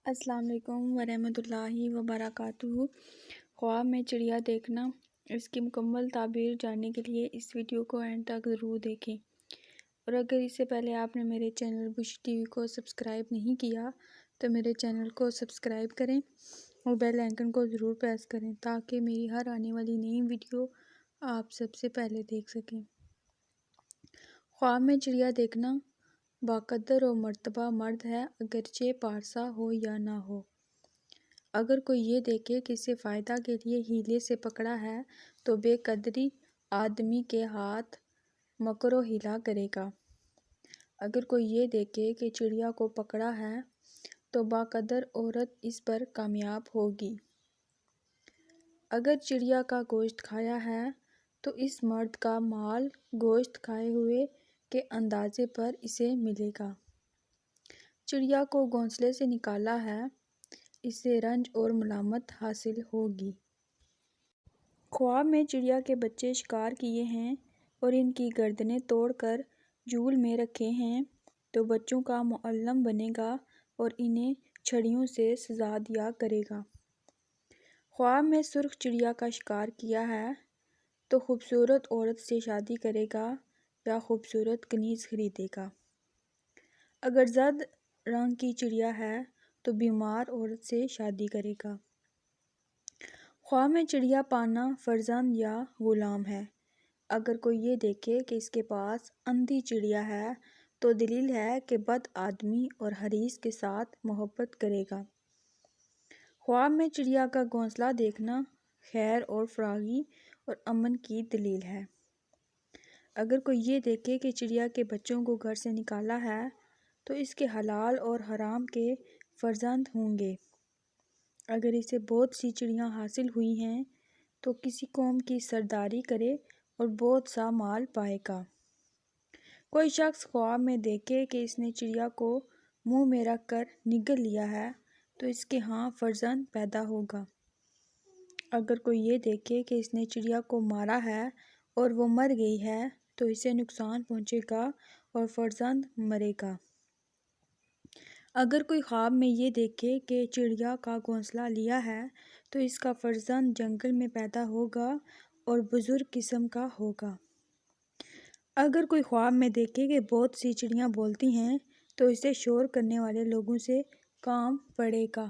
السلام علیکم ورحمۃ اللہ وبرکاتہ۔ خواب میں چڑیا دیکھنا، اس کی مکمل تعبیر جاننے کے لیے اس ویڈیو کو اینڈ تک ضرور دیکھیں، اور اگر اس سے پہلے آپ نے میرے چینل بشی ٹی وی کو سبسکرائب نہیں کیا تو میرے چینل کو سبسکرائب کریں اور بیل آئیکن کو ضرور پریس کریں تاکہ میری ہر آنے والی نئی ویڈیو آپ سب سے پہلے دیکھ سکیں۔ خواب میں چڑیا دیکھنا باقدر و مرتبہ مرد ہے، اگرچہ پارسا ہو یا نہ ہو۔ اگر کوئی یہ دیکھے کہ اسے فائدہ کے لیے ہیلے سے پکڑا ہے تو بے قدری آدمی کے ہاتھ مکر و ہیلا کرے گا۔ اگر کوئی یہ دیکھے کہ چڑیا کو پکڑا ہے تو باقدر عورت اس پر کامیاب ہوگی۔ اگر چڑیا کا گوشت کھایا ہے تو اس مرد کا مال گوشت کھائے ہوئے کے اندازے پر اسے ملے گا۔ چڑیا کو گھونسلے سے نکالا ہے، اسے رنج اور ملامت حاصل ہوگی۔ خواب میں چڑیا کے بچے شکار کیے ہیں اور ان کی گردنیں توڑ کر جھول میں رکھے ہیں تو بچوں کا معلم بنے گا اور انہیں چھڑیوں سے سزا دیا کرے گا۔ خواب میں سرخ چڑیا کا شکار کیا ہے تو خوبصورت عورت سے شادی کرے گا یا خوبصورت کنیز خریدے گا۔ اگر زرد رنگ کی چڑیا ہے تو بیمار عورت سے شادی کرے گا۔ خواب میں چڑیا پانا فرزند یا غلام ہے۔ اگر کوئی یہ دیکھے کہ اس کے پاس اندھی چڑیا ہے تو دلیل ہے کہ بد آدمی اور حریص کے ساتھ محبت کرے گا۔ خواب میں چڑیا کا گھونسلہ دیکھنا خیر اور فراخی اور امن کی دلیل ہے۔ اگر کوئی یہ دیکھے کہ چڑیا کے بچوں کو گھر سے نکالا ہے تو اس کے حلال اور حرام کے فرزند ہوں گے۔ اگر اسے بہت سی چڑیاں حاصل ہوئی ہیں تو کسی قوم کی سرداری کرے اور بہت سا مال پائے گا۔ کوئی شخص خواب میں دیکھے کہ اس نے چڑیا کو منہ میں رکھ کر نگل لیا ہے تو اس کے ہاں فرزند پیدا ہوگا۔ اگر کوئی یہ دیکھے کہ اس نے چڑیا کو مارا ہے اور وہ مر گئی ہے تو اسے نقصان پہنچے گا اور فرزند مرے گا۔ اگر کوئی خواب میں یہ دیکھے کہ چڑیا کا گھونسلہ لیا ہے تو اس کا فرزند جنگل میں پیدا ہوگا اور بزرگ قسم کا ہوگا۔ اگر کوئی خواب میں دیکھے کہ بہت سی چڑیاں بولتی ہیں تو اسے شور کرنے والے لوگوں سے کام پڑے گا۔